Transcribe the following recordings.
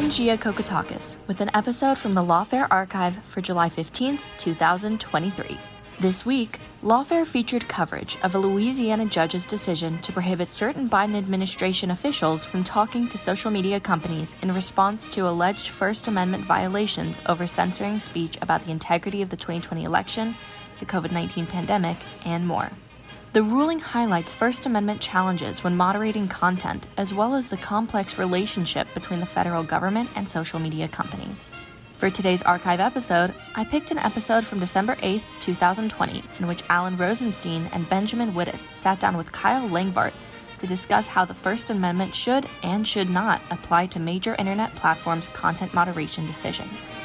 I'm Gia Kokotakis with an episode from the Lawfare archive for July 15th, 2023. This week, Lawfare featured coverage of a Louisiana judge's decision to prohibit certain Biden administration officials from talking to social media companies in response to alleged First Amendment violations over censoring speech about the integrity of the 2020 election, the COVID-19 pandemic, and more. The ruling highlights First Amendment challenges when moderating content, as well as the complex relationship between the federal government and social media companies. For today's archive episode, I picked an episode from December 8th, 2020, in which Alan Rozenshtein and Benjamin Wittes sat down with Kyle Langvardt to discuss how the First Amendment should and should not apply to major internet platforms' content moderation decisions.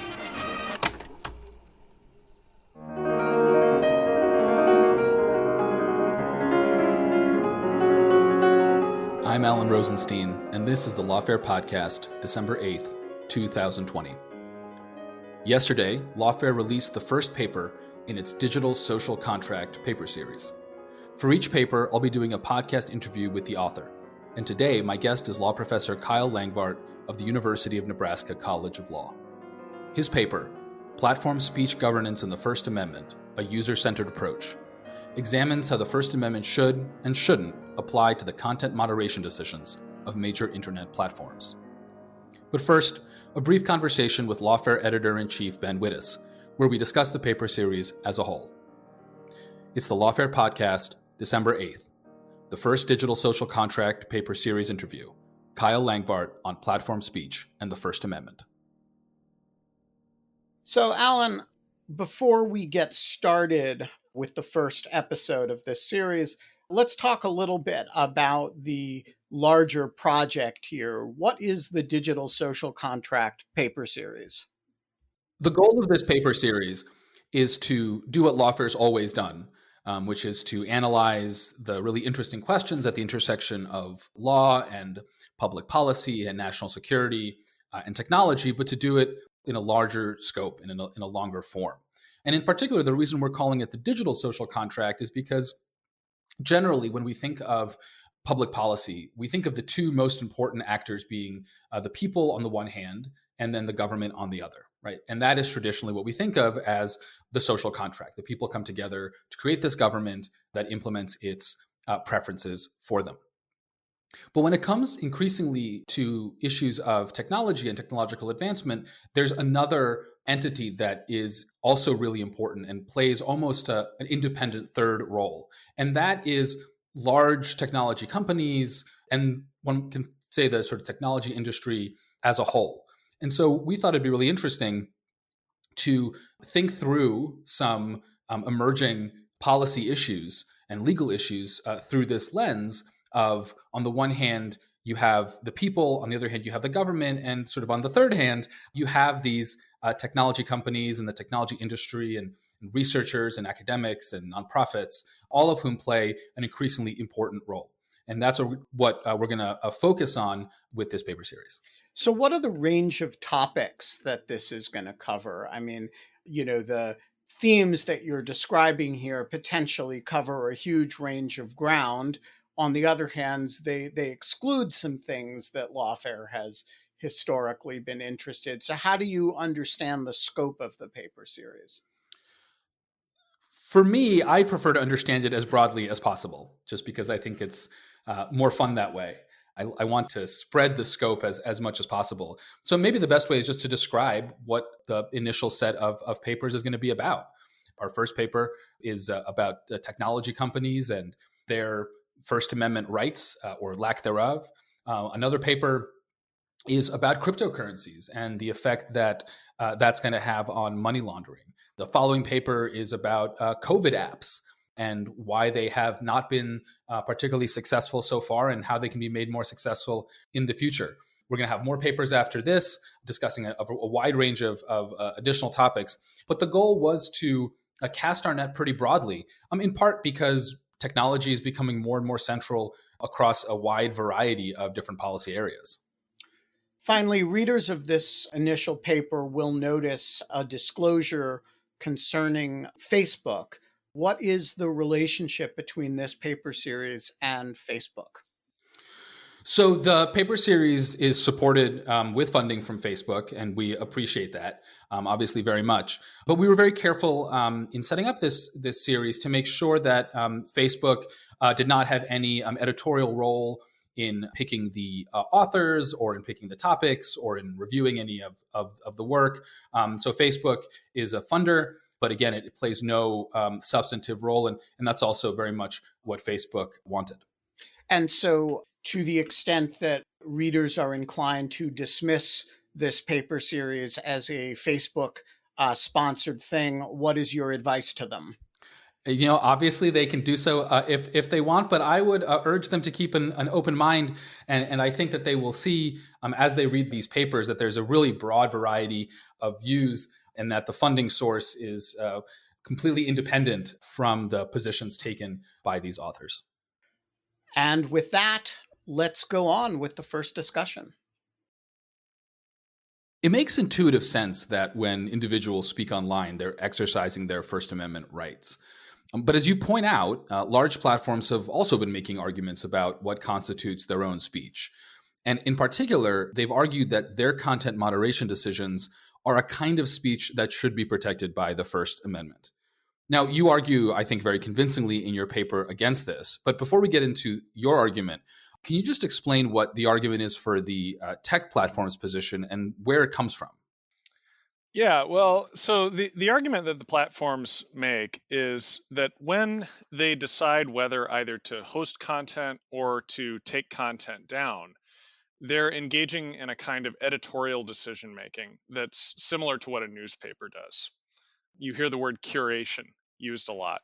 I'm Alan Rozenshtein, and this is the Lawfare Podcast, December 8th, 2020. Yesterday, Lawfare released the first paper in its Digital Social Contract paper series. For each paper, I'll be doing a podcast interview with the author. And today, my guest is law professor Kyle Langvardt of the University of Nebraska College of Law. His paper, Platform Speech Governance and the First Amendment, a User-Centered Approach, examines how the First Amendment should and shouldn't apply to the content moderation decisions of major internet platforms. But first, a brief conversation with Lawfare Editor-in-Chief Ben Wittes, where we discuss the paper series as a whole. It's the Lawfare Podcast, December 8th, the first Digital Social Contract paper series interview, Kyle Langvardt on platform speech and the First Amendment. So, Alan, before we get started with the first episode of this series, let's talk a little bit about the larger project here. What is the Digital Social Contract paper series? The goal of this paper series is to do what Lawfare's always done, which is to analyze the really interesting questions at the intersection of law and public policy and national security and technology, but to do it in a larger scope and in a longer form. And in particular, the reason we're calling it the Digital Social Contract is because generally, when we think of public policy, we think of the two most important actors being the people on the one hand, and then the government on the other, right? And that is traditionally what we think of as the social contract. The people come together to create this government that implements its preferences for them. But when it comes increasingly to issues of technology and technological advancement, there's another entity that is also really important and plays almost an independent third role. And that is large technology companies, and one can say the sort of technology industry as a whole. And so we thought it'd be really interesting to think through some emerging policy issues and legal issues through this lens of, on the one hand, you have the people, on the other hand, you have the government, and sort of on the third hand, you have these technology companies and the technology industry and researchers and academics and nonprofits, all of whom play an increasingly important role. And that's what we're going to focus on with this paper series. So what are the range of topics that this is going to cover? I mean, the themes that you're describing here potentially cover a huge range of ground. On the other hand, they exclude some things that Lawfare has historically been interested. So how do you understand the scope of the paper series? For me, I prefer to understand it as broadly as possible, just because I think it's more fun that way. I want to spread the scope as much as possible. So maybe the best way is just to describe what the initial set of papers is going to be about. Our first paper is about technology companies and their First Amendment rights or lack thereof. Another paper is about cryptocurrencies and the effect that that's going to have on money laundering. The following paper is about COVID apps and why they have not been particularly successful so far and how they can be made more successful in the future. We're going to have more papers after this discussing a wide range of additional topics. But the goal was to cast our net pretty broadly, in part because technology is becoming more and more central across a wide variety of different policy areas. Finally, readers of this initial paper will notice a disclosure concerning Facebook. What is the relationship between this paper series and Facebook? So the paper series is supported with funding from Facebook, and we appreciate that, obviously, very much. But we were very careful in setting up this series to make sure that Facebook did not have any editorial role in picking the authors or in picking the topics or in reviewing any of the work. So Facebook is a funder, but again, it plays no substantive role, and that's also very much what Facebook wanted. And so, to the extent that readers are inclined to dismiss this paper series as a Facebook sponsored thing, what is your advice to them? Obviously they can do so if they want, but I would urge them to keep an open mind. And I think that they will see as they read these papers that there's a really broad variety of views and that the funding source is completely independent from the positions taken by these authors. And with that, let's go on with the first discussion. It makes intuitive sense that when individuals speak online, they're exercising their First Amendment rights. But as you point out, large platforms have also been making arguments about what constitutes their own speech. And in particular, they've argued that their content moderation decisions are a kind of speech that should be protected by the First Amendment. Now, you argue, I think, very convincingly in your paper against this. But before we get into your argument, can you just explain what the argument is for the tech platform's position and where it comes from? Yeah, well, so the argument that the platforms make is that when they decide whether either to host content or to take content down, they're engaging in a kind of editorial decision making that's similar to what a newspaper does. You hear the word curation used a lot.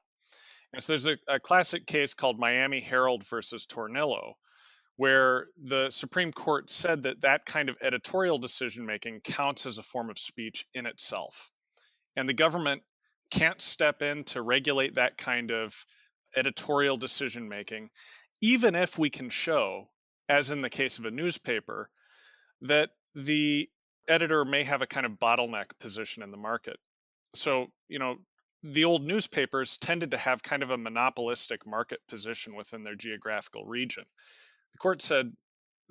And so there's a classic case called Miami Herald versus Tornillo, where the Supreme Court said that that kind of editorial decision making counts as a form of speech in itself. And the government can't step in to regulate that kind of editorial decision making, even if we can show, as in the case of a newspaper, that the editor may have a kind of bottleneck position in the market. So, the old newspapers tended to have kind of a monopolistic market position within their geographical region. The court said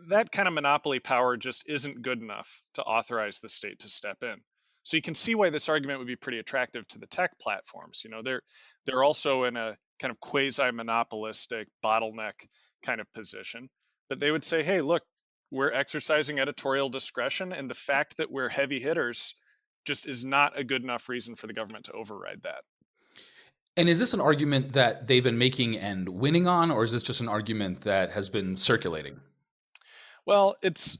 that kind of monopoly power just isn't good enough to authorize the state to step in. So you can see why this argument would be pretty attractive to the tech platforms. They're also in a kind of quasi-monopolistic bottleneck kind of position. But they would say, hey, look, we're exercising editorial discretion, and the fact that we're heavy hitters just is not a good enough reason for the government to override that. And is this an argument that they've been making and winning on, or is this just an argument that has been circulating? Well, it's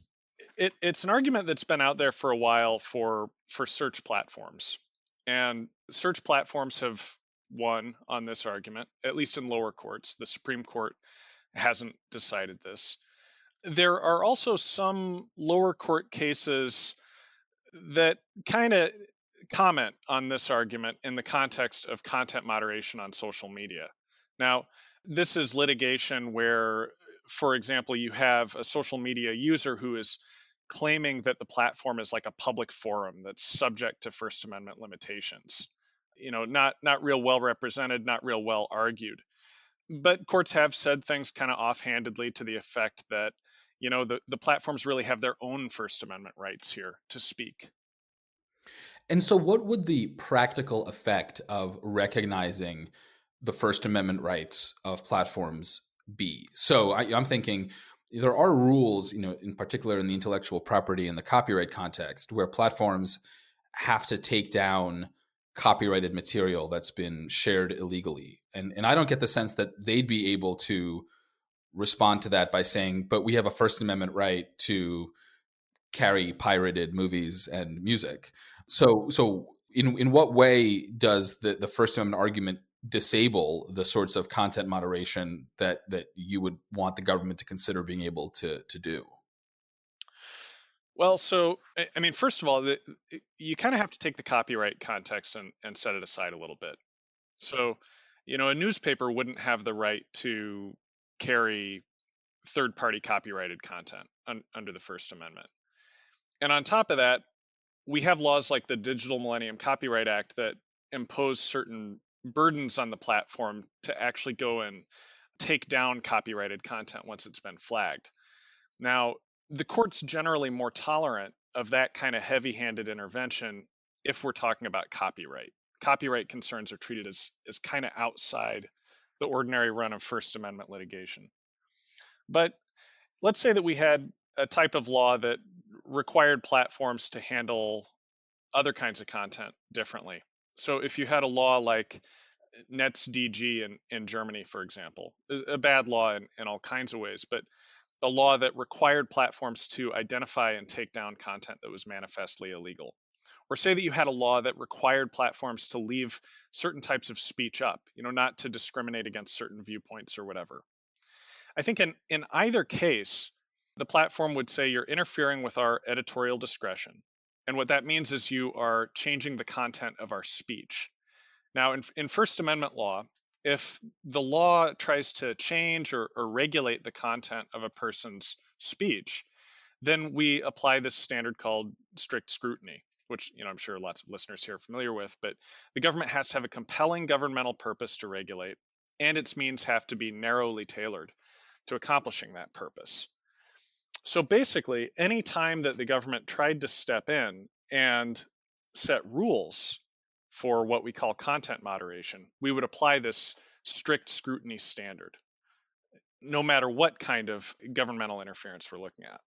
an argument that's been out there for a while for search platforms. And search platforms have won on this argument, at least in lower courts. The Supreme Court hasn't decided this. There are also some lower court cases that kind of comment on this argument in the context of content moderation on social media. Now, this is litigation where, for example, you have a social media user who is claiming that the platform is like a public forum that's subject to First Amendment limitations. Not real well represented, not real well argued. But courts have said things kind of offhandedly to the effect that, the platforms really have their own First Amendment rights here to speak. And so what would the practical effect of recognizing the First Amendment rights of platforms be? So I'm thinking there are rules, in particular in the intellectual property and the copyright context, where platforms have to take down copyrighted material that's been shared illegally. And I don't get the sense that they'd be able to respond to that by saying, but we have a First Amendment right to carry pirated movies and music. So in what way does the First Amendment argument disable the sorts of content moderation that you would want the government to consider being able to do? Well, so, I mean, first of all, you kind of have to take the copyright context and set it aside a little bit. So, a newspaper wouldn't have the right to carry third-party copyrighted content under the First Amendment. And on top of that, we have laws like the Digital Millennium Copyright Act that impose certain burdens on the platform to actually go and take down copyrighted content once it's been flagged. Now, the court's generally more tolerant of that kind of heavy-handed intervention if we're talking about copyright. Copyright concerns are treated as kind of outside the ordinary run of First Amendment litigation. But let's say that we had a type of law that required platforms to handle other kinds of content differently. So if you had a law like NetzDG in Germany, for example, a bad law in all kinds of ways, but a law that required platforms to identify and take down content that was manifestly illegal. Or say that you had a law that required platforms to leave certain types of speech up, not to discriminate against certain viewpoints or whatever. I think in either case, the platform would say you're interfering with our editorial discretion. And what that means is you are changing the content of our speech. Now, in First Amendment law, if the law tries to change or regulate the content of a person's speech, then we apply this standard called strict scrutiny, which I'm sure lots of listeners here are familiar with. But the government has to have a compelling governmental purpose to regulate, and its means have to be narrowly tailored to accomplishing that purpose. So basically, any time that the government tried to step in and set rules for what we call content moderation, we would apply this strict scrutiny standard, no matter what kind of governmental interference we're looking at.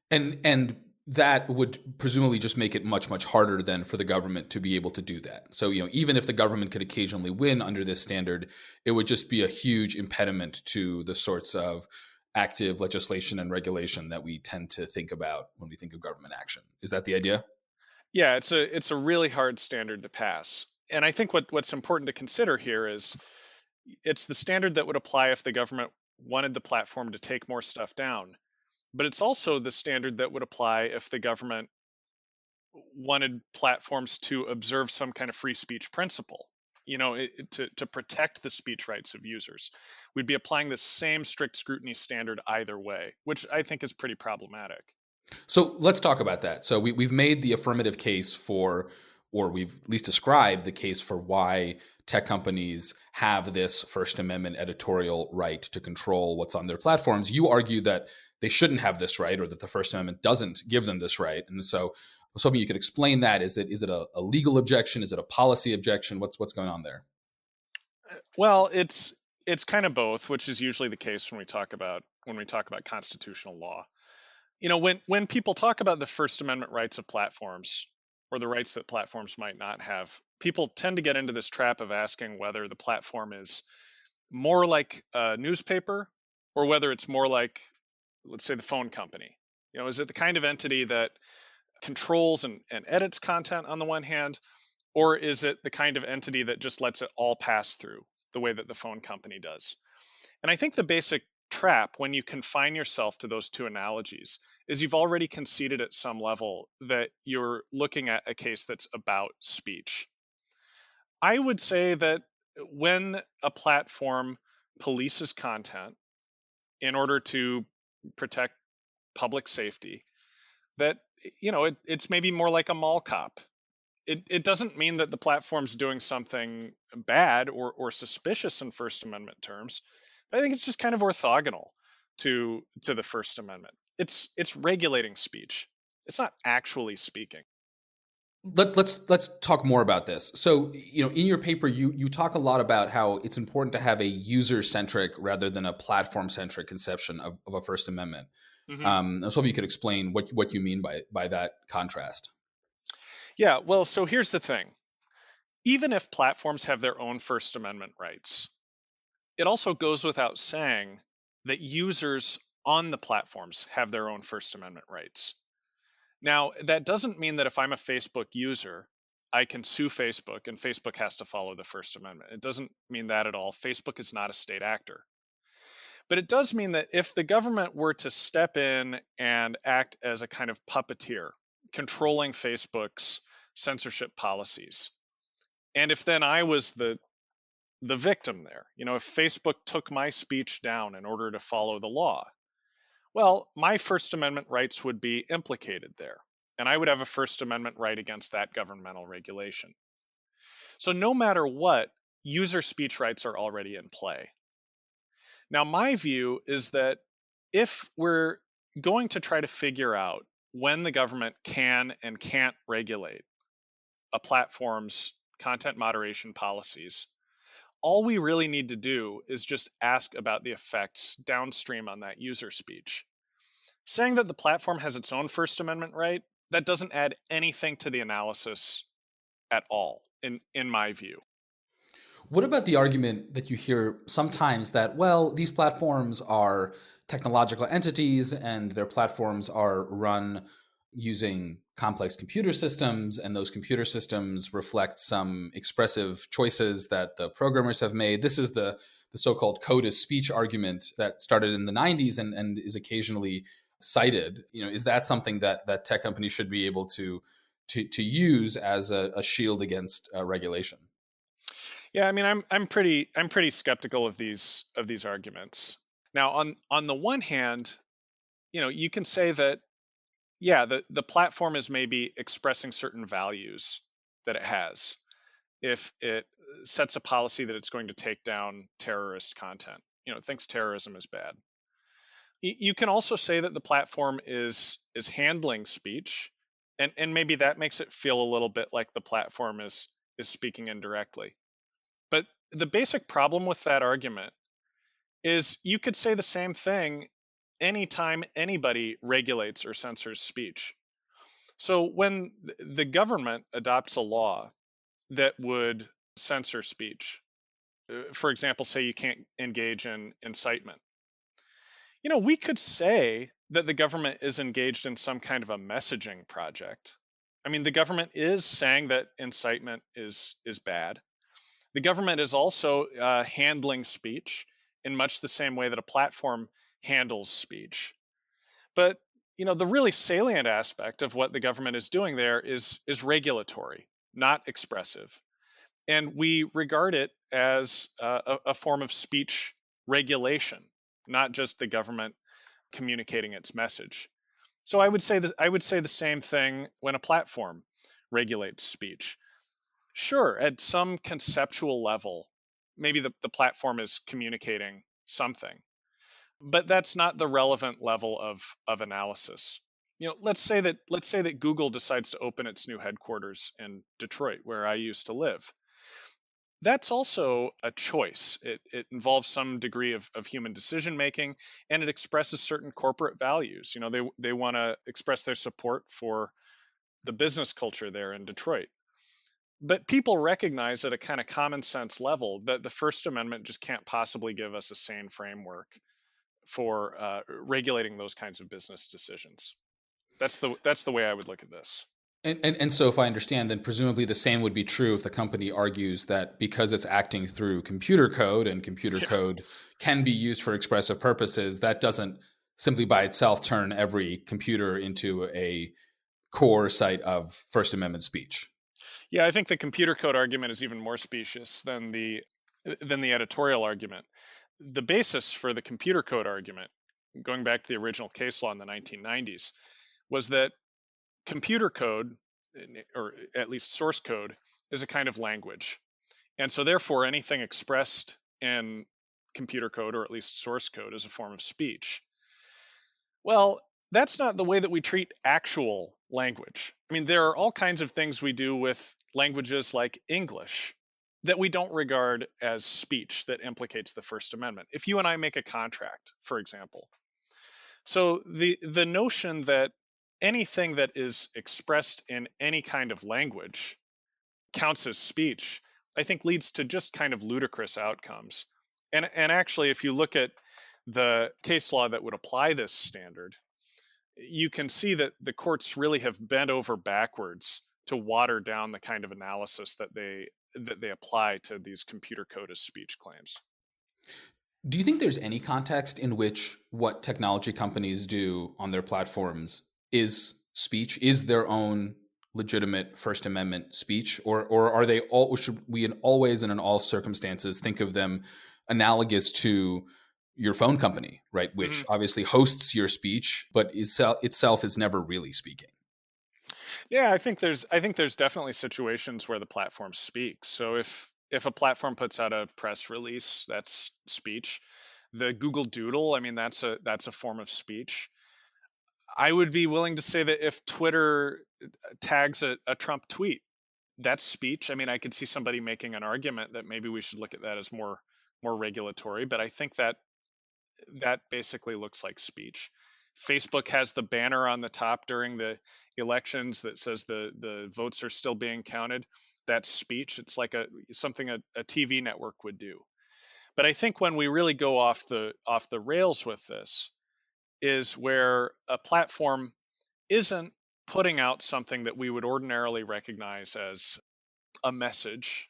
And that would presumably just make it much, much harder then for the government to be able to do that. So, even if the government could occasionally win under this standard, it would just be a huge impediment to the sorts of active legislation and regulation that we tend to think about when we think of government action. Is that the idea? Yeah, it's a really hard standard to pass. And I think what's important to consider here is it's the standard that would apply if the government wanted the platform to take more stuff down. But it's also the standard that would apply if the government wanted platforms to observe some kind of free speech principle, to protect the speech rights of users. We'd be applying the same strict scrutiny standard either way, which I think is pretty problematic. So let's talk about that. So we've made the affirmative case for, or we've at least described the case for why tech companies have this First Amendment editorial right to control what's on their platforms. You argue that they shouldn't have this right, or that the First Amendment doesn't give them this right. And so I was hoping you could explain that. Is it a legal objection? Is it a policy objection? What's going on there? Well, it's kind of both, which is usually the case when we talk about constitutional law. When people talk about the First Amendment rights of platforms, or the rights that platforms might not have, people tend to get into this trap of asking whether the platform is more like a newspaper or whether it's more like, let's say, the phone company. Is it the kind of entity that controls and edits content on the one hand, or is it the kind of entity that just lets it all pass through the way that the phone company does? And I think the basic trap when you confine yourself to those two analogies is you've already conceded at some level that you're looking at a case that's about speech. I would say that when a platform polices content in order to protect public safety, that it's maybe more like a mall cop. It doesn't mean that the platform's doing something bad or suspicious in First Amendment terms. I think it's just kind of orthogonal to the First Amendment. It's regulating speech. It's not actually speaking. Let's talk more about this. So, in your paper, you talk a lot about how it's important to have a user-centric rather than a platform-centric conception of a First Amendment. Mm-hmm. I was hoping you could explain what you mean by that contrast. Yeah, well, so here's the thing. Even if platforms have their own First Amendment rights, it also goes without saying that users on the platforms have their own First Amendment rights. Now, that doesn't mean that if I'm a Facebook user, I can sue Facebook and Facebook has to follow the First Amendment. It doesn't mean that at all. Facebook is not a state actor. But it does mean that if the government were to step in and act as a kind of puppeteer, controlling Facebook's censorship policies, and if then I was the victim there, if Facebook took my speech down in order to follow the law, well, my First Amendment rights would be implicated there, and I would have a First Amendment right against that governmental regulation. So no matter what, user speech rights are already in play. Now, my view is that if we're going to try to figure out when the government can and can't regulate a platform's content moderation policies, all we really need to do is just ask about the effects downstream on that user speech. Saying that the platform has its own First Amendment right, that doesn't add anything to the analysis at all, in my view. What about the argument that you hear sometimes that, well, these platforms are technological entities and their platforms are run using complex computer systems, and those computer systems reflect some expressive choices that the programmers have made? This is the so-called code as speech argument that started in the 90s and is occasionally cited. Is that something that tech companies should be able to use as a shield against regulation? Yeah, I mean, I'm pretty skeptical of these arguments. Now, on the one hand, you can say that, yeah, the platform is maybe expressing certain values that it has if it sets a policy that it's going to take down terrorist content. It thinks terrorism is bad. You can also say that the platform is handling speech, and maybe that makes it feel a little bit like the platform is speaking indirectly. But the basic problem with that argument is you could say the same thing anytime anybody regulates or censors speech. So when the government adopts a law that would censor speech, for example, say you can't engage in incitement, we could say that the government is engaged in some kind of a messaging project. I mean, the government is saying that incitement is bad. The government is also handling speech in much the same way that a platform handles speech. But the really salient aspect of what the government is doing there is regulatory, not expressive. And we regard it as a form of speech regulation, not just the government communicating its message. So I would say the same thing when a platform regulates speech. Sure, at some conceptual level, maybe the platform is communicating something, but that's not the relevant level of analysis. Let's say that Google decides to open its new headquarters in Detroit, where I used to live. That's also a choice. It involves some degree of human decision making, and it expresses certain corporate values. They want to express their support for the business culture there in Detroit. But people recognize at a kind of common sense level that the First Amendment just can't possibly give us a sane framework for regulating those kinds of business decisions. That's the way I would look at this. And so if I understand, then presumably the same would be true if the company argues that because it's acting through computer code and computer code can be used for expressive purposes, that doesn't simply by itself turn every computer into a core site of First Amendment speech. Yeah, I think the computer code argument is even more specious than the editorial argument. The basis for the computer code argument, going back to the original case law in the 1990s, was that computer code, or at least source code, is a kind of language. And so therefore anything expressed in computer code, or at least source code, is a form of speech. Well, that's not the way that we treat actual language. I mean, there are all kinds of things we do with languages like English that we don't regard as speech that implicates the First Amendment. If you and I make a contract, for example. So the notion that anything that is expressed in any kind of language counts as speech, I think leads to just kind of ludicrous outcomes. And actually, if you look at the case law that would apply this standard, you can see that the courts really have bent over backwards to water down the kind of analysis that they apply to these computer code as speech claims. Do you think there's any context in which what technology companies do on their platforms is speech, is their own legitimate First Amendment speech, or are they all? Should we always and in all circumstances think of them analogous to your phone company, right? Which obviously hosts your speech, but itself is never really speaking. Yeah, I think there's definitely situations where the platform speaks. So if a platform puts out a press release, that's speech. The Google Doodle, I mean, that's a form of speech. I would be willing to say that if Twitter tags a Trump tweet, that's speech. I mean, I could see somebody making an argument that maybe we should look at that as more regulatory, but I think that basically looks like speech. Facebook has the banner on the top during the elections that says the votes are still being counted. That's speech. It's like something a TV network would do. But I think when we really go off the rails with this is where a platform isn't putting out something that we would ordinarily recognize as a message,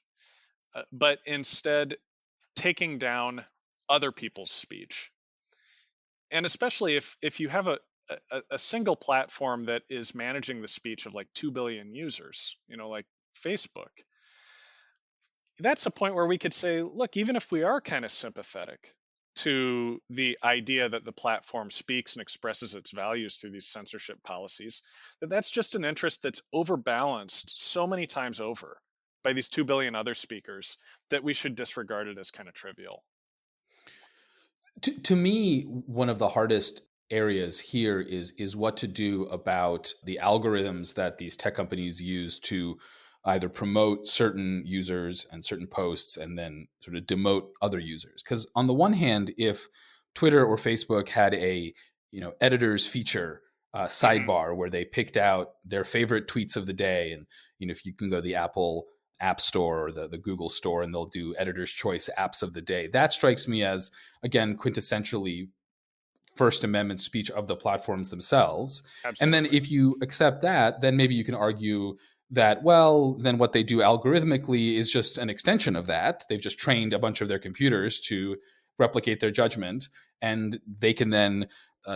but instead taking down other people's speech. And especially if you have a single platform that is managing the speech of like 2 billion users, like Facebook, that's a point where we could say, look, even if we are kind of sympathetic to the idea that the platform speaks and expresses its values through these censorship policies, that's just an interest that's overbalanced so many times over by these 2 billion other speakers that we should disregard it as kind of trivial. To me, one of the hardest areas here is what to do about the algorithms that these tech companies use to either promote certain users and certain posts and then sort of demote other users. Because on the one hand, if Twitter or Facebook had a editors feature sidebar where they picked out their favorite tweets of the day, and if you can go to the Apple App Store or the Google Store and they'll do editor's choice apps of the day, that strikes me as, again, quintessentially First Amendment speech of the platforms themselves. Absolutely. And then if you accept that, then maybe you can argue that, well, then what they do algorithmically is just an extension of that. They've just trained a bunch of their computers to replicate their judgment, and they can then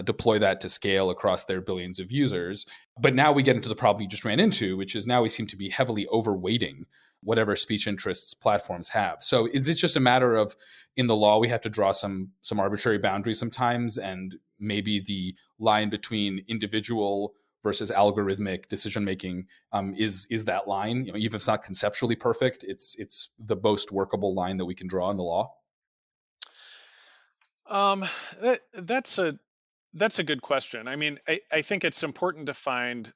deploy that to scale across their billions of users. But now we get into the problem you just ran into, which is now we seem to be heavily overweighting whatever speech interests platforms have. So is this just a matter of, in the law, we have to draw some arbitrary boundaries sometimes, and maybe the line between individual versus algorithmic decision making is that line? Even if it's not conceptually perfect, it's the most workable line that we can draw in the law. That's a good question. I mean, I think it's important to find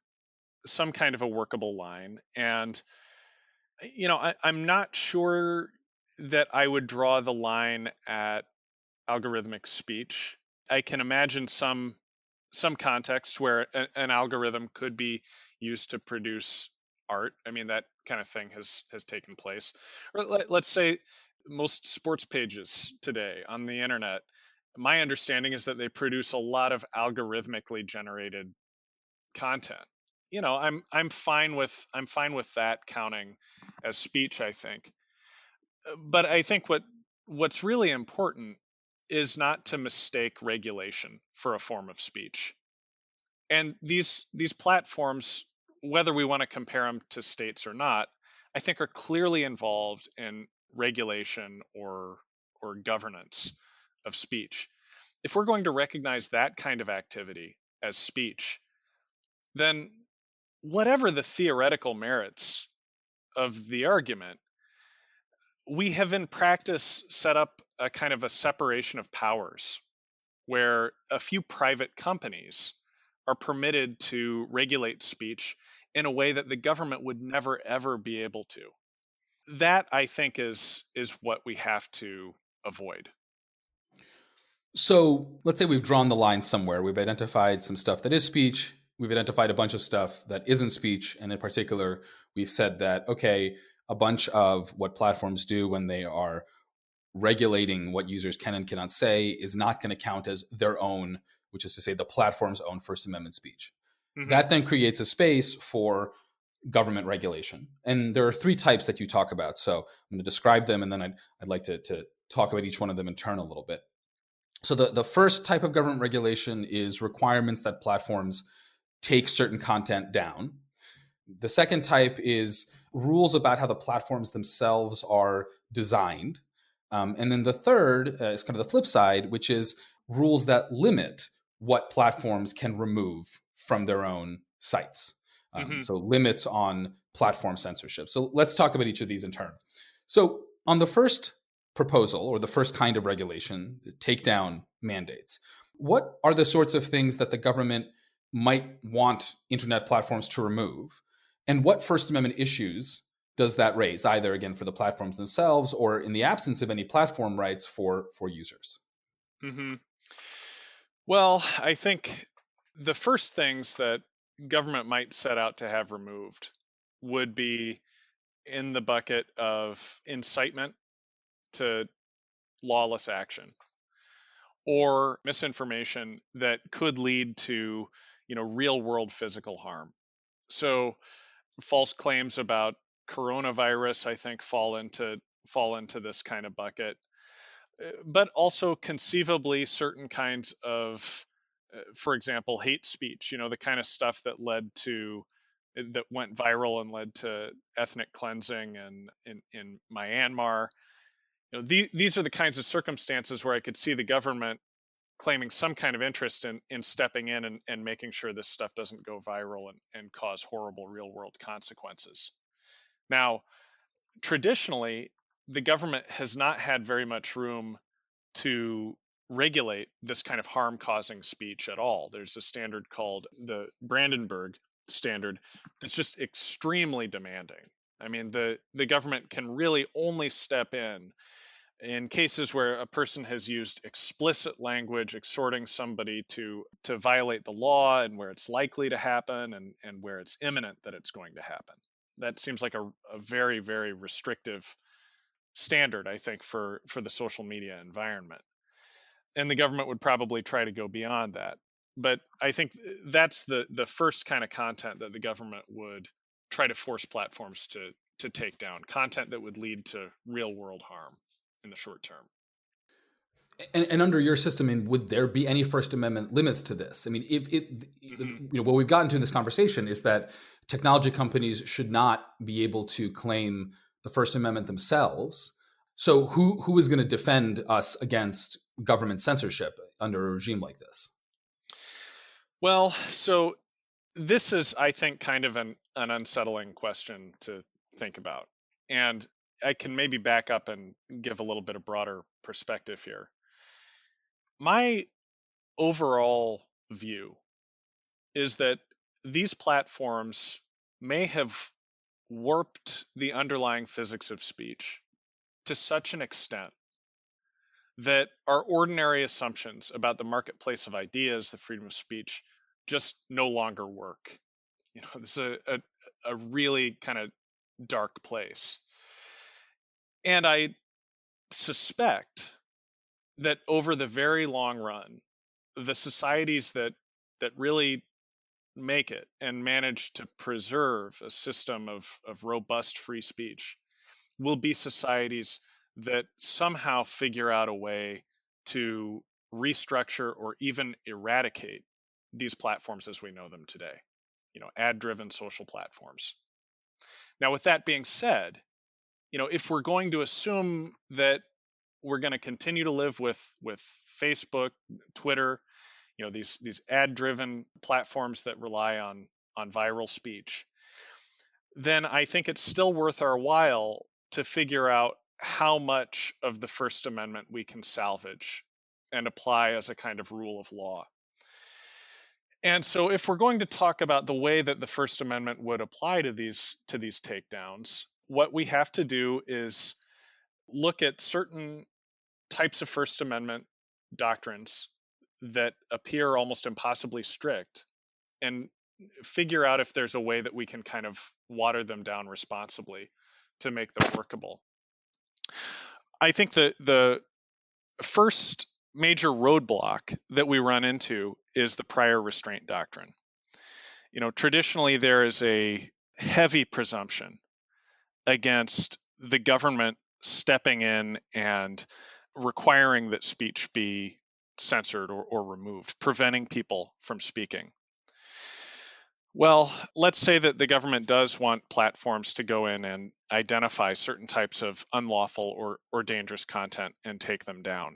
some kind of a workable line, and I'm not sure that I would draw the line at algorithmic speech. I can imagine some contexts where an algorithm could be used to produce art. I mean, that kind of thing has taken place. Or let's say most sports pages today on the internet, my understanding is that they produce a lot of algorithmically generated content. I'm fine with that counting as speech, I think. But I think what's really important is not to mistake regulation for a form of speech. And these platforms, whether we want to compare them to states or not, I think are clearly involved in regulation or governance of speech. If we're going to recognize that kind of activity as speech, then whatever the theoretical merits of the argument, we have in practice set up a kind of a separation of powers where a few private companies are permitted to regulate speech in a way that the government would never, ever be able to. That, I think, is what we have to avoid. So let's say we've drawn the line somewhere. We've identified some stuff that is speech. We've identified a bunch of stuff that isn't speech. And in particular, we've said that, okay, a bunch of what platforms do when they are regulating what users can and cannot say is not going to count as their own, which is to say the platform's own First Amendment speech. Mm-hmm. That then creates a space for government regulation. And there are three types that you talk about. So I'm going to describe them, and then I'd like to talk about each one of them in turn a little bit. So the first type of government regulation is requirements that platforms take certain content down. The second type is rules about how the platforms themselves are designed. And then the third is kind of the flip side, which is rules that limit what platforms can remove from their own sites. So limits on platform censorship. So let's talk about each of these in turn. So on the first proposal, or the first kind of regulation, the takedown mandates, what are the sorts of things that the government might want internet platforms to remove? And what First Amendment issues does that raise, either, again, for the platforms themselves or in the absence of any platform rights for users? Mm-hmm. Well, I think the first things that government might set out to have removed would be in the bucket of incitement to lawless action or misinformation that could lead to, real world physical harm. So false claims about coronavirus, I think, fall into this kind of bucket. But also conceivably certain kinds of, for example, hate speech, the kind of stuff that went viral and led to ethnic cleansing and in Myanmar. These are the kinds of circumstances where I could see the government claiming some kind of interest in stepping in and making sure this stuff doesn't go viral and cause horrible real world consequences. Now, traditionally, the government has not had very much room to regulate this kind of harm causing speech at all. There's a standard called the Brandenburg standard that's just extremely demanding. I mean, the government can really only step in cases where a person has used explicit language exhorting somebody to violate the law, and where it's likely to happen, and where it's imminent that it's going to happen. That seems like a very, very restrictive standard, I think, for the social media environment. And the government would probably try to go beyond that. But I think that's the first kind of content that the government would try to force platforms to take down, content that would lead to real world harm in the short term. And under your system, would there be any First Amendment limits to this? I mean, what we've gotten to in this conversation is that technology companies should not be able to claim the First Amendment themselves. So who is going to defend us against government censorship under a regime like this? Well, so this is, I think, kind of an unsettling question to think about. And I can maybe back up and give a little bit of broader perspective here. My overall view is that these platforms may have warped the underlying physics of speech to such an extent that our ordinary assumptions about the marketplace of ideas, the freedom of speech, just no longer work. This is a really kind of dark place. And I suspect that over the very long run, the societies that really make it and manage to preserve a system of robust free speech will be societies that somehow figure out a way to restructure or even eradicate these platforms as we know them today, ad-driven social platforms. Now, with that being said, if we're going to assume that we're going to continue to live with Facebook, Twitter, these ad-driven platforms that rely on viral speech, then I think it's still worth our while to figure out how much of the First Amendment we can salvage and apply as a kind of rule of law. And so if we're going to talk about the way that the First Amendment would apply to these takedowns, what we have to do is look at certain types of First Amendment doctrines that appear almost impossibly strict and figure out if there's a way that we can kind of water them down responsibly to make them workable. I think the first major roadblock that we run into is the prior restraint doctrine. Traditionally there is a heavy presumption against the government stepping in and requiring that speech be censored or removed, preventing people from speaking. Well, let's say that the government does want platforms to go in and identify certain types of unlawful or dangerous content and take them down.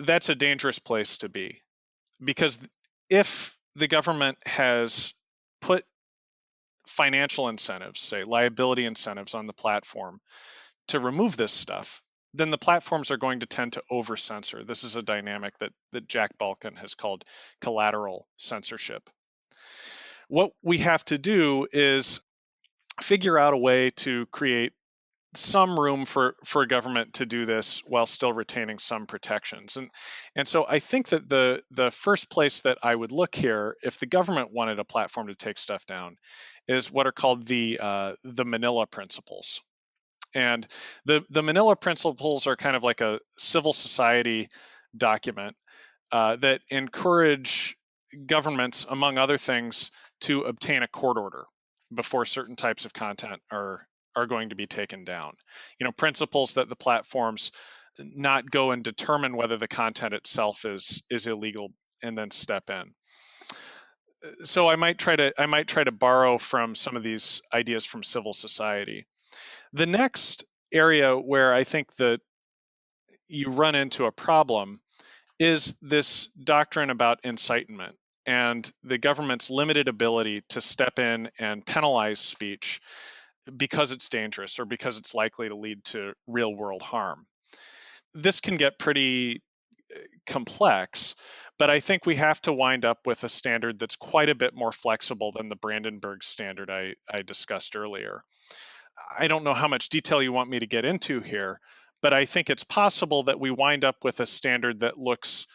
That's a dangerous place to be, because if the government has put financial incentives, say liability incentives on the platform to remove this stuff, then the platforms are going to tend to over-censor. This is a dynamic that Jack Balkin has called collateral censorship. What we have to do is figure out a way to create some room for government to do this while still retaining some protections. And so I think that the first place that I would look here, if the government wanted a platform to take stuff down, is what are called the Manila Principles. And the Manila Principles are kind of like a civil society document that encourage governments, among other things, to obtain a court order before certain types of content are going to be taken down. Principles that the platforms not go and determine whether the content itself is illegal and then step in. So I might try to borrow from some of these ideas from civil society. The next area where I think that you run into a problem is this doctrine about incitement and the government's limited ability to step in and penalize speech because it's dangerous or because it's likely to lead to real world harm. This can get pretty complex, but I think we have to wind up with a standard that's quite a bit more flexible than the Brandenburg standard I discussed earlier. I don't know how much detail you want me to get into here, but I think it's possible that we wind up with a standard that looks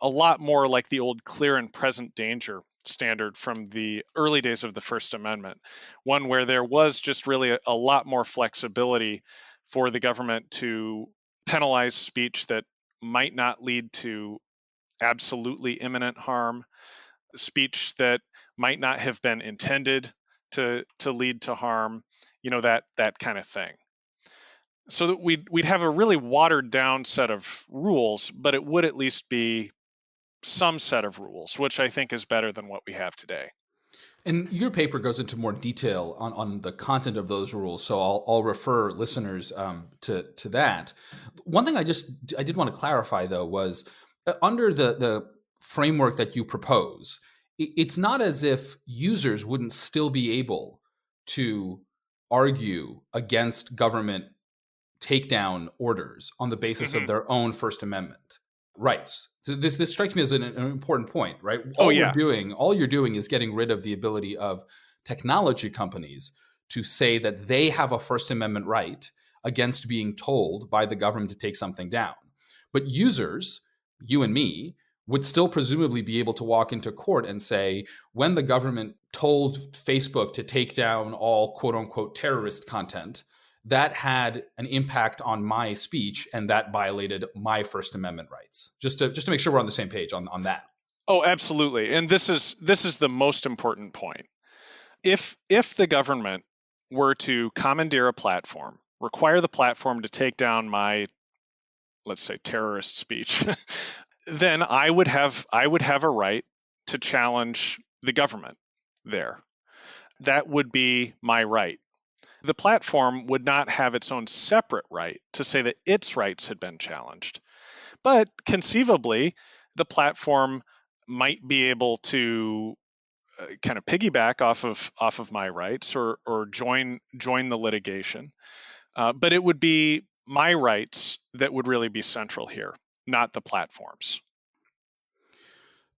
a lot more like the old clear and present danger standard from the early days of the First Amendment, one where there was just really a lot more flexibility for the government to penalize speech that might not lead to absolutely imminent harm, speech that might not have been intended to lead to harm, that kind of thing. So that we'd have a really watered down set of rules, but it would at least be some set of rules, which I think is better than what we have today. And your paper goes into more detail on the content of those rules, so I'll refer listeners to that. One thing I did want to clarify, though, was under the framework that you propose, it's not as if users wouldn't still be able to argue against government takedown orders on the basis of their own First Amendment rights. So this strikes me as an important point, right? All you're doing is getting rid of the ability of technology companies to say that they have a First Amendment right against being told by the government to take something down. But users, you and me, would still presumably be able to walk into court and say, when the government told Facebook to take down all quote unquote terrorist content, that had an impact on my speech and that violated my First Amendment rights. Just to make sure we're on the same page on that. Oh, absolutely. And this is the most important point. If the government were to commandeer a platform, require the platform to take down my, let's say, terrorist speech, then I would have a right to challenge the government there. That would be my right. The platform would not have its own separate right to say that its rights had been challenged. But conceivably, the platform might be able to kind of piggyback off of my rights or join the litigation. But it would be my rights that would really be central here, not the platforms.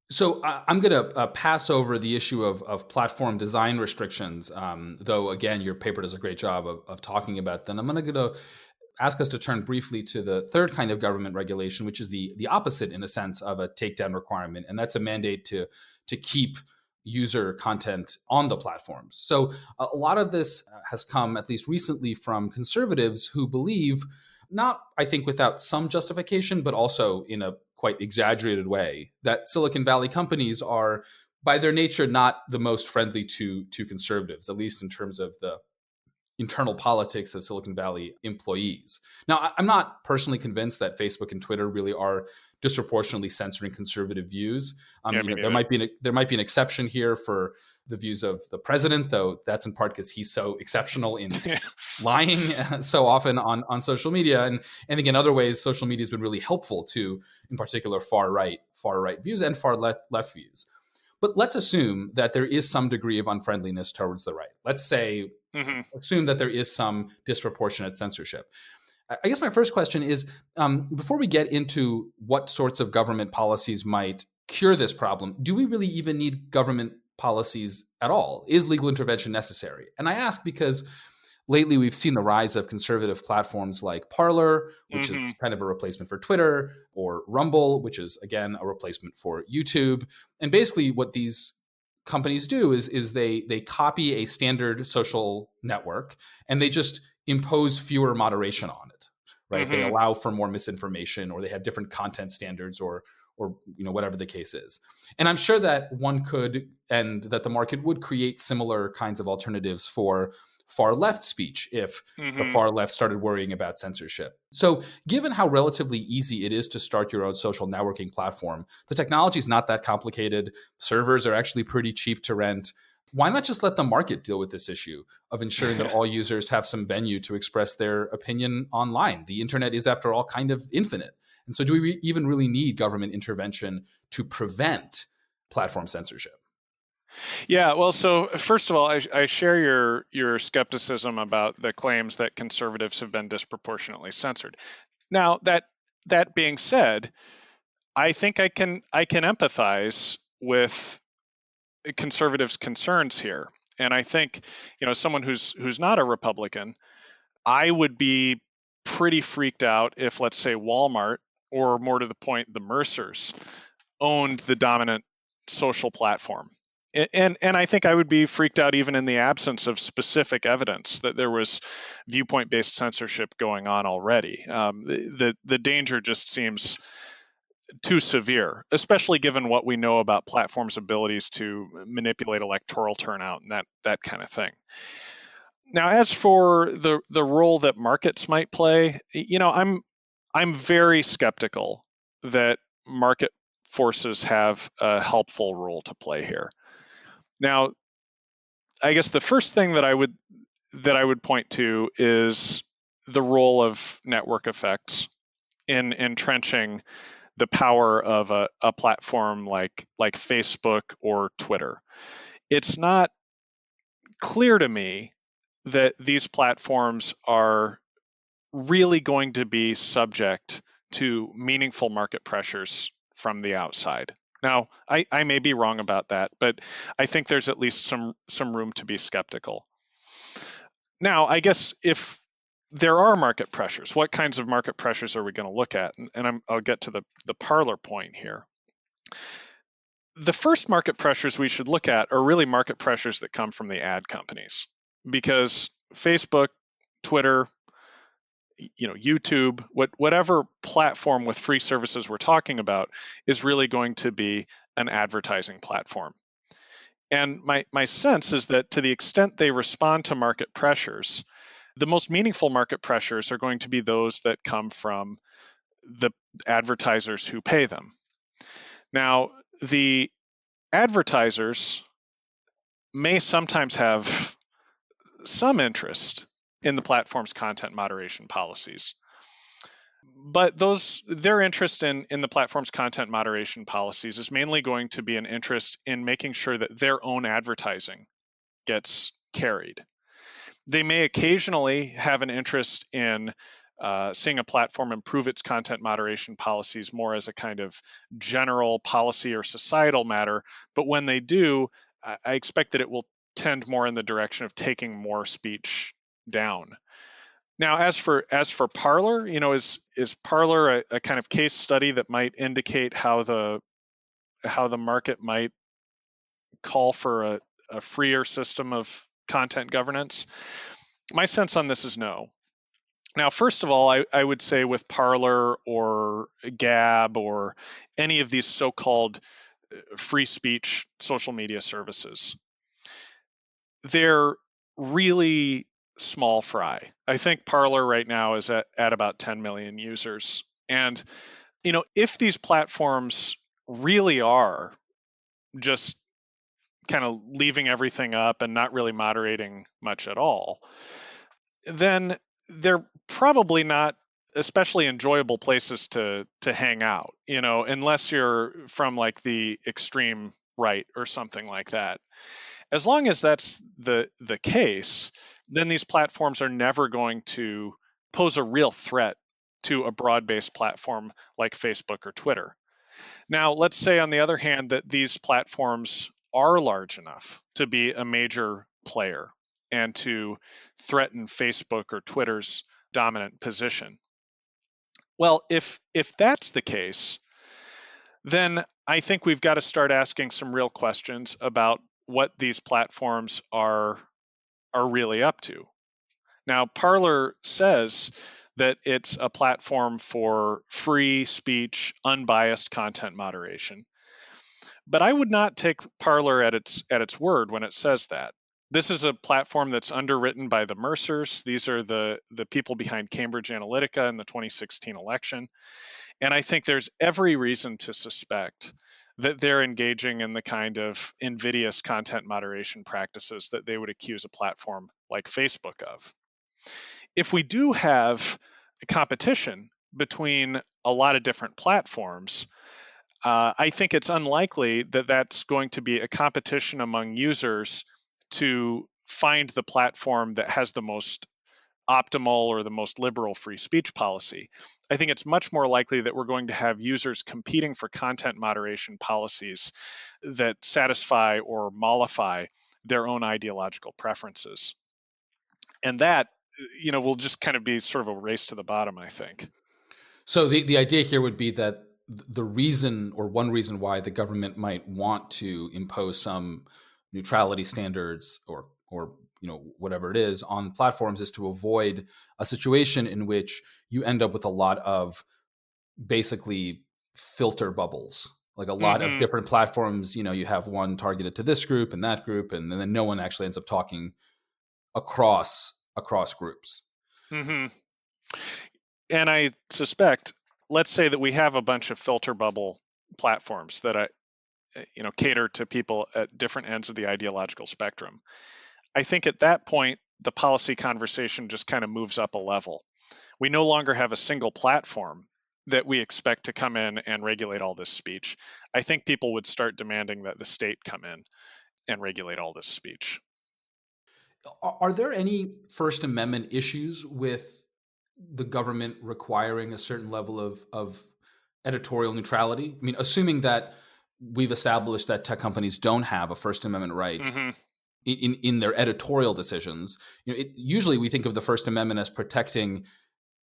So I'm going to pass over the issue of platform design restrictions, though, again, your paper does a great job of talking about them. I'm going to ask us to turn briefly to the third kind of government regulation, which is the opposite, in a sense, of a takedown requirement, and that's a mandate to keep user content on the platforms. So a lot of this has come, at least recently, from conservatives who believe, not, I think, without some justification, but also in a quite exaggerated way, that Silicon Valley companies are, by their nature, not the most friendly to conservatives, at least in terms of the internal politics of Silicon Valley employees. Now, I'm not personally convinced that Facebook and Twitter really are disproportionately censoring conservative views. There might be an exception here for the views of the president, though that's in part because he's so exceptional in lying so often on social media. And I think in other ways, social media has been really helpful to, in particular, far right views and far left views. But let's assume that there is some degree of unfriendliness towards the right. Let's say, assume that there is some disproportionate censorship. I guess my first question is, before we get into what sorts of government policies might cure this problem, do we really even need government policies at all? Is legal intervention necessary? And I ask because lately we've seen the rise of conservative platforms like Parler, which is kind of a replacement for Twitter, or Rumble, which is, again, a replacement for YouTube. And basically what these companies do is they copy a standard social network and they just impose fewer moderation on it, right? They allow for more misinformation, or they have different content standards, or whatever the case is. And I'm sure that one could, and that the market would create similar kinds of alternatives for far left speech if the far left started worrying about censorship. So given how relatively easy it is to start your own social networking platform, the technology is not that complicated. Servers are actually pretty cheap to rent. Why not just let the market deal with this issue of ensuring that all users have some venue to express their opinion online? The internet is, after all, kind of infinite. And so do we even really need government intervention to prevent platform censorship? Yeah, well, so first of all, I share your skepticism about the claims that conservatives have been disproportionately censored. Now, that being said, I think I can empathize with conservatives' concerns here. And I think, someone who's not a Republican, I would be pretty freaked out if, let's say, Walmart, or more to the point, the Mercers, owned the dominant social platform. And I think I would be freaked out even in the absence of specific evidence that there was viewpoint-based censorship going on already. The danger just seems too severe, especially given what we know about platforms' abilities to manipulate electoral turnout and that kind of thing. Now, as for the role that markets might play, I'm very skeptical that market forces have a helpful role to play here. Now, I guess the first thing that I would point to is the role of network effects in entrenching the power of a platform like Facebook or Twitter. It's not clear to me that these platforms are really going to be subject to meaningful market pressures from the outside. Now, I may be wrong about that, but I think there's at least some room to be skeptical. Now, I guess if there are market pressures, what kinds of market pressures are we going to look at? And I'll get to the Parler point here. The first market pressures we should look at are really market pressures that come from the ad companies, because Facebook, Twitter, YouTube, whatever platform with free services we're talking about is really going to be an advertising platform. And my sense is that to the extent they respond to market pressures, the most meaningful market pressures are going to be those that come from the advertisers who pay them. Now, the advertisers may sometimes have some interest in the platform's content moderation policies, but their interest in the platform's content moderation policies is mainly going to be an interest in making sure that their own advertising gets carried. They may occasionally have an interest in seeing a platform improve its content moderation policies more as a kind of general policy or societal matter, but when they do, I expect that it will tend more in the direction of taking more speech down. Now, as for Parler, is Parler a kind of case study that might indicate how the market might call for a freer system of content governance? My sense on this is no. Now, first of all, I would say with Parler or Gab or any of these so-called free speech social media services, they're really small fry. I think Parler right now is at about 10 million users. And, if these platforms really are just kind of leaving everything up and not really moderating much at all, then they're probably not especially enjoyable places to hang out, unless you're from like the extreme right or something like that. As long as that's the case, then these platforms are never going to pose a real threat to a broad-based platform like Facebook or Twitter. Now, let's say, on the other hand, that these platforms are large enough to be a major player and to threaten Facebook or Twitter's dominant position. Well, if that's the case, then I think we've got to start asking some real questions about what these platforms are really up to. Now, Parler says that it's a platform for free speech, unbiased content moderation. But I would not take Parler at its word when it says that. This is a platform that's underwritten by the Mercers. These are the people behind Cambridge Analytica in the 2016 election. And I think there's every reason to suspect that they're engaging in the kind of invidious content moderation practices that they would accuse a platform like Facebook of. If we do have a competition between a lot of different platforms, I think it's unlikely that that's going to be a competition among users to find the platform that has the most optimal or the most liberal free speech policy. I think it's much more likely that we're going to have users competing for content moderation policies that satisfy or mollify their own ideological preferences. And that, will just kind of be sort of a race to the bottom, I think. So the idea here would be that the reason, or one reason why the government might want to impose some neutrality standards or whatever it is on platforms is to avoid a situation in which you end up with a lot of basically filter bubbles, like a lot of different platforms. You have one targeted to this group and that group, and then no one actually ends up talking across groups. And I suspect, let's say that we have a bunch of filter bubble platforms that cater to people at different ends of the ideological spectrum. I think at that point, the policy conversation just kind of moves up a level. We no longer have a single platform that we expect to come in and regulate all this speech. I think people would start demanding that the state come in and regulate all this speech. Are there any First Amendment issues with the government requiring a certain level of editorial neutrality? I mean, assuming that we've established that tech companies don't have a First Amendment right in their editorial decisions, usually we think of the First Amendment as protecting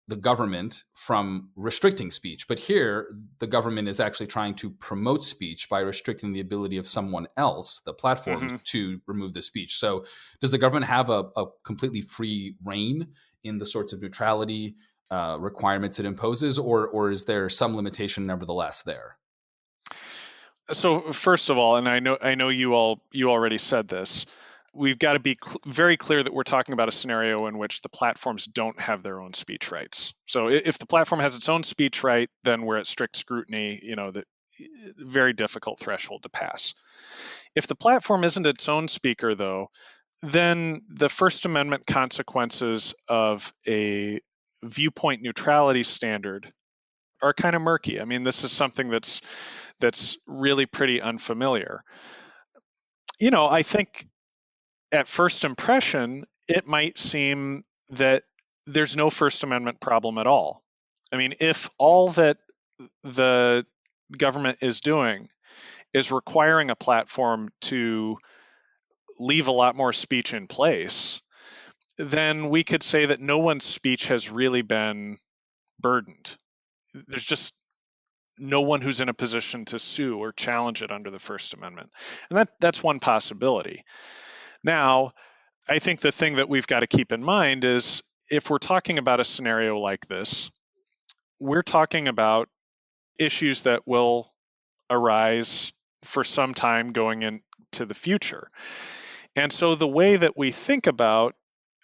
the government from restricting speech. But here, the government is actually trying to promote speech by restricting the ability of someone else, the platforms, to remove the speech. So does the government have a completely free reign in the sorts of neutrality requirements it imposes, or is there some limitation nevertheless there? So first of all, and I know you already said this, we've got to be very clear that we're talking about a scenario in which the platforms don't have their own speech rights. So if the platform has its own speech right, then we're at strict scrutiny, that very difficult threshold to pass. If the platform isn't its own speaker, though, then the First Amendment consequences of a viewpoint neutrality standard are kind of murky. I mean, this is something that's really pretty unfamiliar. I think at first impression, it might seem that there's no First Amendment problem at all. I mean, if all that the government is doing is requiring a platform to leave a lot more speech in place, then we could say that no one's speech has really been burdened. There's just no one who's in a position to sue or challenge it under the First Amendment. And that's one possibility. Now, I think the thing that we've got to keep in mind is if we're talking about a scenario like this, we're talking about issues that will arise for some time going into the future. And so the way that we think about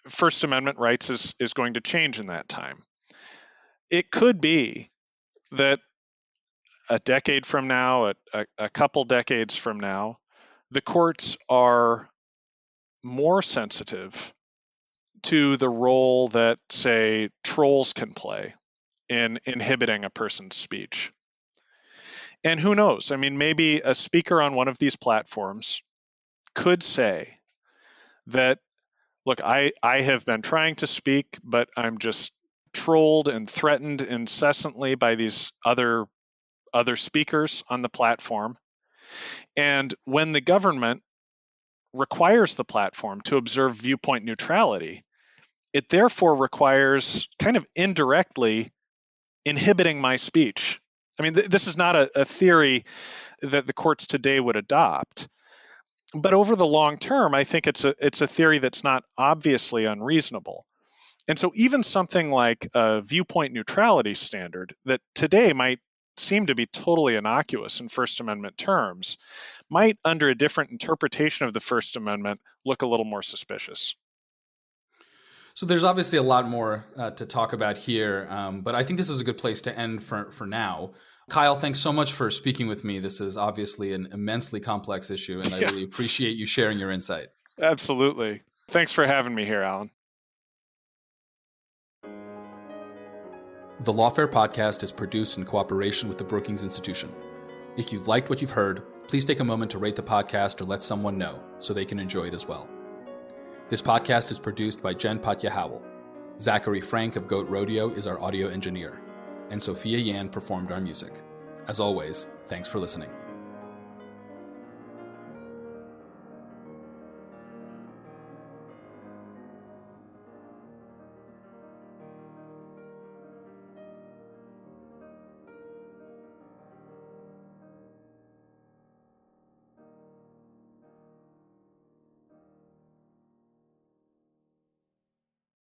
First Amendment rights is going to change in that time. It could be that a decade from now, a couple decades from now, the courts are more sensitive to the role that, say, trolls can play in inhibiting a person's speech. And who knows? I mean, maybe a speaker on one of these platforms could say that, look, I have been trying to speak, but I'm just trolled and threatened incessantly by these other speakers on the platform. And when the government requires the platform to observe viewpoint neutrality, it therefore requires kind of indirectly inhibiting my speech. I mean, this is not a theory that the courts today would adopt. But over the long term, I think it's a theory that's not obviously unreasonable. And so even something like a viewpoint neutrality standard that today might seem to be totally innocuous in First Amendment terms might, under a different interpretation of the First Amendment, look a little more suspicious. So there's obviously a lot more to talk about here, but I think this is a good place to end for now. Kyle, thanks so much for speaking with me. This is obviously an immensely complex issue, and I really appreciate you sharing your insight. Absolutely. Thanks for having me here, Alan. The Lawfare podcast is produced in cooperation with the Brookings Institution. If you've liked what you've heard, please take a moment to rate the podcast or let someone know so they can enjoy it as well. This podcast is produced by Jen Patya-Howell. Zachary Frank of Goat Rodeo is our audio engineer, and Sophia Yan performed our music. As always, thanks for listening.